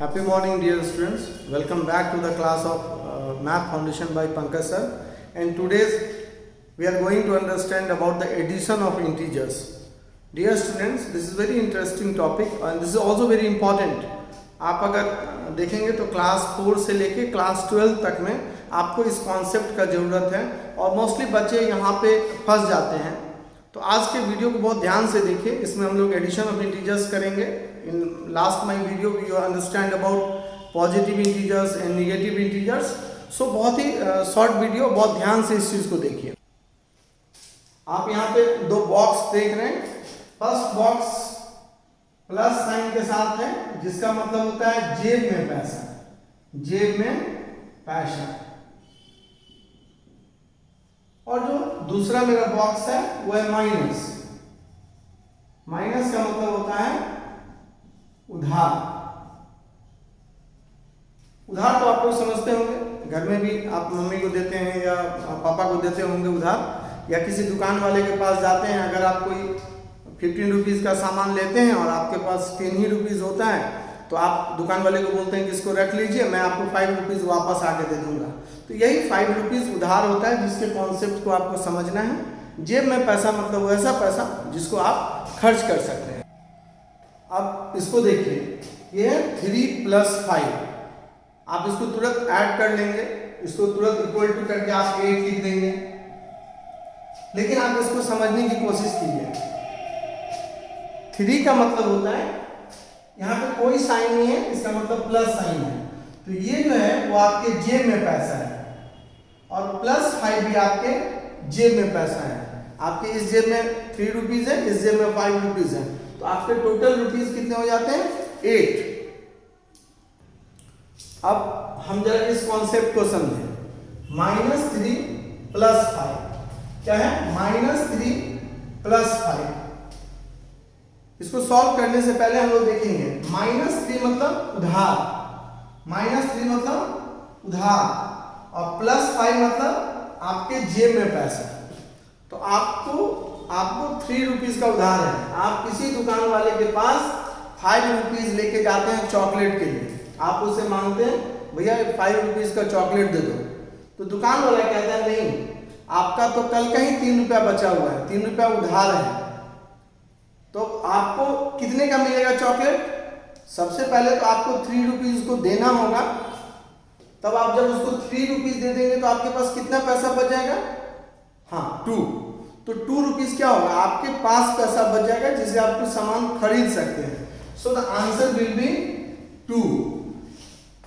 Happy morning, dear students. Welcome back to the class of Math Foundation by Pankaj sir. And today's we are going to understand about the addition of integers. Dear students, this is very interesting topic and this is also very important. आप अगर देखेंगे तो class 4 से लेके class 12 तक में आपको इस कॉन्सेप्ट का ज़रूरत है और मोस्टली बच्चे यहाँ पे फंस जाते हैं। तो आज के वीडियो को बहुत ध्यान से देखिए, इसमें हम लोग एडिशन ऑफ इंटीजर्स करेंगे। In last my video we understand about positive integers and negative integers. So बहुत ही शॉर्ट वीडियो, बहुत ध्यान से इस चीज़ को देखिए। आप यहाँ पे दो बॉक्स देख रहे हैं। फर्स्ट बॉक्स प्लस साइन के साथ है, जिसका मतलब होता है जेब में पैसा, जेब में पैसा। और जो दूसरा मेरा बॉक्स है वो है माइनस। माइनस का मतलब होता है उधार। उधार तो आप लोग समझते होंगे, घर में भी आप मम्मी को देते हैं या पापा को देते होंगे उधार, या किसी दुकान वाले के पास जाते हैं। अगर आप कोई 15 रुपीज़ का सामान लेते हैं और आपके पास 10 ही रुपीज़ होता है, तो आप दुकान वाले को बोलते हैं कि इसको रख लीजिए, मैं आपको 5 रुपीज़ वापस आके दे दूंगा। तो यही 5 रुपीज़ उधार होता है, जिसके कॉन्सेप्ट को आपको समझना है। जेब में पैसा मतलब वो ऐसा पैसा जिसको आप खर्च कर सकते हैं। अब इसको देखिए, ये है 3 + 5। आप इसको तुरंत ऐड कर लेंगे, इसको तुरंत इक्वल टू करके आप 8 लिख देंगे। लेकिन आप इसको समझने की कोशिश कीजिए। 3 का मतलब होता है, यहाँ पे कोई साइन नहीं है, इसका मतलब प्लस साइन है। तो ये जो है वो आपके जेब में पैसा है, और +5 भी आपके जेब में पैसा है। आपके इस जेब में 3 रुपीज़ है, इस जेब में 5 रुपीज़ है, तो आपके टोटल रुपीज़ कितने हो जाते हैं? 8। अब हम जरा इस कॉन्सेप्ट को समझें। -3 + 5 क्या है? -3 + 5। इसको सॉल्व करने से पहले हम लोग देखेंगे -3 मतलब उधार, -3 मतलब उधार, और +5 मतलब आपके जेब में पैसा। तो आपको 3 रुपीज़ का उधार है। आप किसी दुकान वाले के पास 5 रुपीज़ लेके जाते हैं चॉकलेट के लिए। आप उससे मांगते हैं भैया 5 रुपीज़ का चॉकलेट दे दो। तो दुकान वाला कहता है नहीं, आपका तो कल का ही 3 रुपया बचा हुआ है, 3 रुपया उधार है। तो आपको कितने का मिलेगा चॉकलेट? सबसे पहले तो आपको 3 रुपीज़ को देना होगा, तब आप जब उसको 3 रुपीज़ दे देंगे तो आपके पास कितना पैसा बच जाएगा? हाँ, 2। तो 2 रुपीज़ क्या होगा? आपके पास पैसा बच जाएगा जिससे आप कुछ सामान खरीद सकते हैं। So the answer will be 2।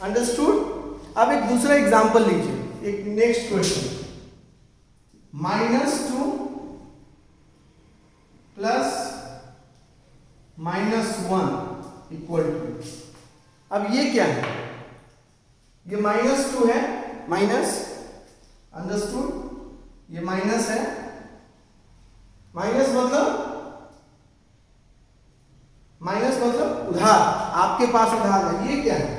Understood? अब एक दूसरा एग्जाम्पल लीजिए, एक नेक्स्ट क्वेश्चन। -2 + -1 = अब ये क्या है? ये -2 है, माइनस, अंडरस्टूड? ये माइनस है। माइनस मतलब उधार, आपके पास उधार है। ये क्या है?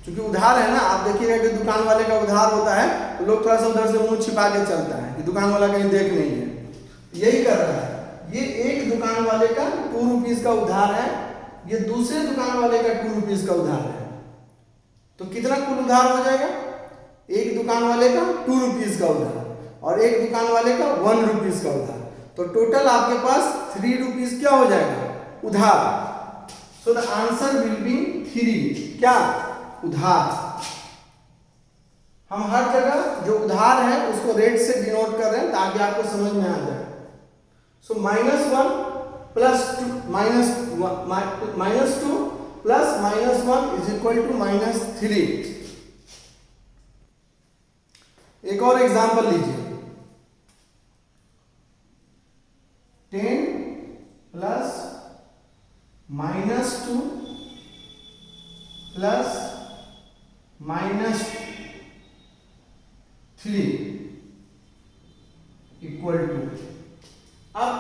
क्योंकि उधार है ना, आप देखिएगा कि दुकान वाले का उधार होता है तो लोग थोड़ा सा उधर से मुंह छिपा के चलता है कि दुकान वाला कहीं देख नहीं है। यही कर रहा है। ये एक दुकान वाले का 2 रुपीज़ का उधार है, ये दूसरे दुकान वाले का 2 रुपीज़ का उधार है। तो कितना कुल उधार हो जाएगा? एक दुकान वाले का 2 रुपीज़ का उधार और एक दुकान वाले का 1 रुपीज़ का उधार। तो टोटल आपके पास 3 रुपीज़ क्या हो जाएगा? उधार। So the answer will be 3। क्या? उधार। हम हर जगह जो उधार है उसको रेट से डिनोट कर रहे हैं ताकि आपको समझ में आ जाए। सो -1 + 2 + -1 = -3। एक और एग्जांपल लीजिए। 10 + -2 + -3 = अब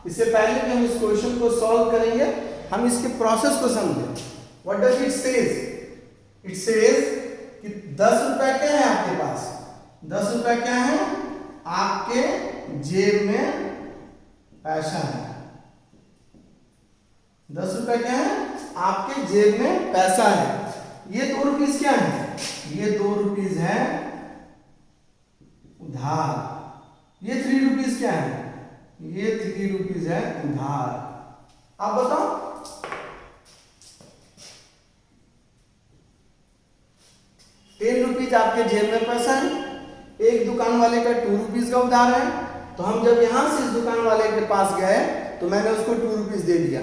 इससे पहले कि हम इस क्वेश्चन को सॉल्व करेंगे, हम इसके प्रोसेस को समझें। What does it says? It says कि 10 रुपया क्या है आपके पास? 10 रुपया क्या है? आपके जेब में पैसा है। 10 रुपया क्या है? आपके जेब में पैसा है। ये 2 रुपीज क्या है? ये 2 रुपीज है उधार। ये 3 रुपीज क्या है? ये 3 रुपीज है उधार। आप बताओ, ₹10 आपके जेब में पैसा है, एक दुकान वाले का 2 रुपीज का उधार है। तो हम जब यहां से इस दुकान वाले के पास गए तो मैंने उसको 2 रुपीज दे दिया।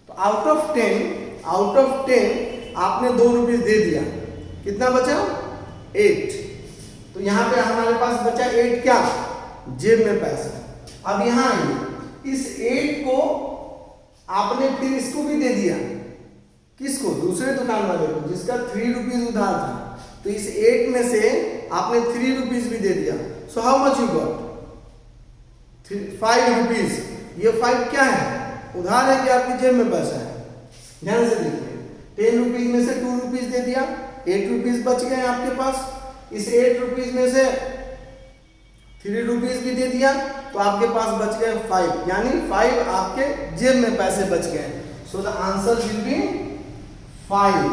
तो आउट ऑफ 10 आपने 2 रुपीज दे दिया, कितना बचा? 8। तो यहाँ पे हमारे पास बचा 8 क्या? जेब में पैसा। अब यहाँ आइए, इस 8 को आपने फिर इसको भी दे दिया। किसको? दूसरे दुकान वाले को, जिसका 3 रुपीज उधार था। तो इस 8 में से आपने 3 रुपीज भी दे दिया। So how much you got? 5 rupees. ये 5 क्या है? उधार है कि आपकी जेब में पैसा है? ध्यान से देखिए, 10 रुपीज में से 2 रुपीज दे दिया, 8 रुपीज बच गए आपके पास। इस 8 रुपीज में से 3 रुपीज भी दे दिया, तो आपके पास बच गए 5, यानी 5 आपके जेब में पैसे बच गए। So the answer will be 5।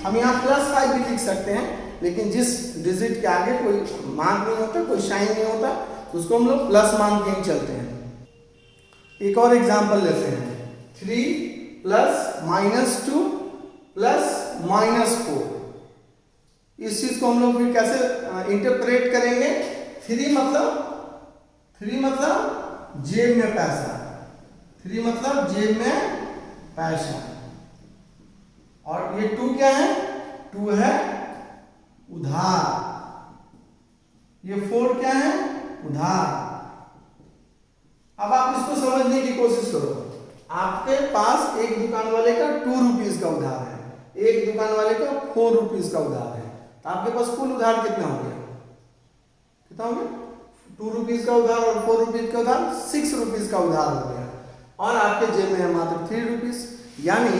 हम यहाँ +5 भी लिख सकते हैं, लेकिन जिस डिजिट के आगे कोई मार्क नहीं होता, कोई साइन नहीं होता, उसको हम लोग प्लस मान के ही चलते हैं। एक और एग्जांपल लेते हैं, 3 + -2 + -4। इस चीज को हम लोग फिर कैसे इंटरप्रेट करेंगे? 3 मतलब जेब में पैसा, 3 मतलब जेब में पैसा। और ये 2 क्या है? 2 है उधार। ये 4 क्या है? उधार। अब आप इसको समझने की कोशिश करो। आपके पास एक दुकान वाले का 2 रुपीज का उधार है, एक दुकान वाले का 4 रुपीज का उधार है। तो आपके पास कुल उधार कितना हो गया? कितना हो गया? 2 रुपीज का उधार और 4 रुपीज का उधार, 6 रुपीज का उधार हो गया। और आपके जेब में है मात्र 3 रुपीज, यानी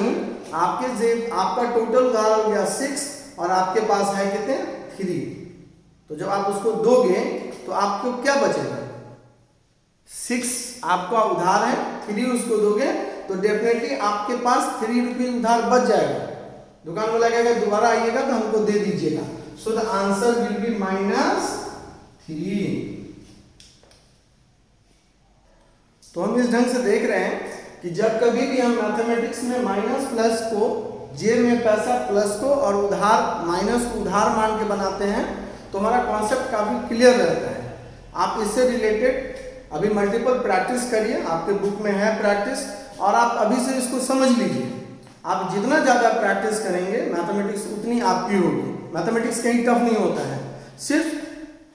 आपके जेब आपका टोटल उधार हो गया 6 और आपके पास है कितने? 3। तो जब आप उसको दोगे तो आपको क्या बचेगा? 6 आपका उधार है, 3 उसको दोगे तो डेफिनेटली आपके पास 3 रुपीज उधार बच जाएगा। दुकान वाला कहेगा दोबारा आइएगा तो हमको दे दीजिएगा। So the answer will be -3। तो हम इस ढंग से देख रहे हैं कि जब कभी भी हम मैथमेटिक्स में माइनस प्लस को, जेब में पैसा प्लस को और उधार माइनस को उधार मान के बनाते हैं तो हमारा कॉन्सेप्ट काफी क्लियर रहता है। आप इससे रिलेटेड अभी मल्टीपल प्रैक्टिस करिए, आपके बुक में है प्रैक्टिस, और आप अभी से इसको समझ लीजिए। आप जितना ज़्यादा प्रैक्टिस करेंगे मैथमेटिक्स उतनी आपकी होगी। मैथमेटिक्स कहीं टफ नहीं होता है, सिर्फ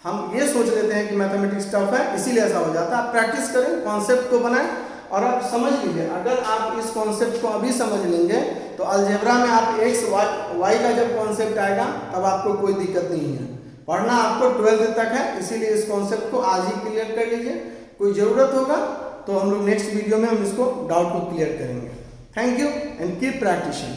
हम ये सोच लेते हैं कि मैथमेटिक्स टफ है इसीलिए ऐसा हो जाता है। आप प्रैक्टिस करें, कॉन्सेप्ट को बनाएं और आप समझ लीजिए। अगर आप इस कॉन्सेप्ट को अभी समझ लेंगे तो अलजेब्रा में आप x y का जब कॉन्सेप्ट आएगा तब आपको कोई दिक्कत नहीं है। पढ़ना आपको 12th तक है, इसीलिए इस कॉन्सेप्ट को आज ही क्लियर कर लीजिए। कोई ज़रूरत होगा तो हम लोग नेक्स्ट वीडियो में हम इसको डाउट को क्लियर करेंगे। Thank you and keep practising.